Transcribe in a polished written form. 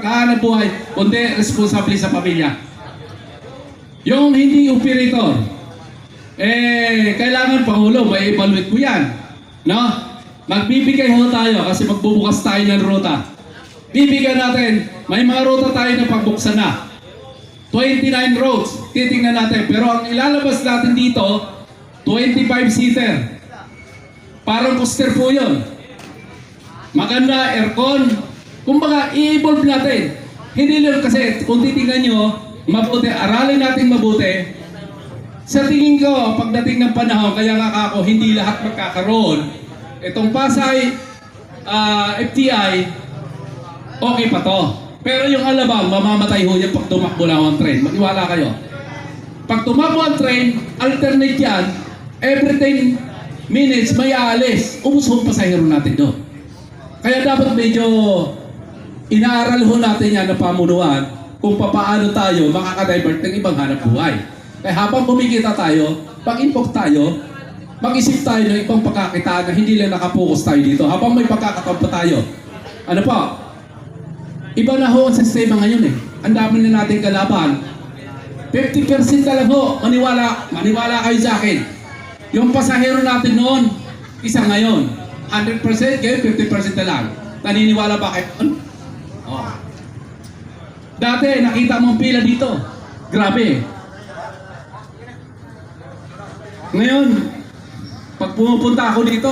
pagkahanap buhay, kundi responsable sa pamilya. Yung hindi operator, kailangan Pangulo, may evaluate mo yan. No? Magbibigay ho tayo kasi magbubukas tayo ng ruta. Bibigyan natin, may mga ruta tayo na pagbuksan na. 29 roads, titingnan natin. Pero ang ilalabas natin dito, 25-seater. Parang coaster po yun. Maganda, aircon. Kumbaga, i-evolve natin. Hindi lang kasi, kung titingnan nyo, mabuti, aralin natin mabuti. Sa tingin ko, pagdating ng panahon, kaya nga ako, hindi lahat magkakaroon. Itong Pasay, FTI, okay pa to. Pero yung Alabang, mamamatay ho yan pag tumakbo lang ang train. Maniwala kayo. Pag tumakbo ang train, alternate yan, every 10 minutes may aalis. Ubus ho ang pasahero natin doon. Kaya dapat medyo inaaral ho natin yan na pamunuan kung paano tayo makakadivert ng ibang hanap buhay. Kaya habang kumikita tayo, pag-impok tayo, mag-isip tayo ng ibang pagkakitaan na hindi lang nakapokus tayo dito. Habang may pagkakataon pa tayo. Ano po? Iba na ho ang sistema ngayon eh. Ang dami na natin kalaban. 50% na lang ho. Maniwala kayo sa akin. Yung pasahero natin noon, isa ngayon. 100% kayo, 50% na lang. Naniniwala ba kayo? Oh. Dati, nakita mo ang pila dito. Grabe. Ngayon, pag pumupunta ako dito,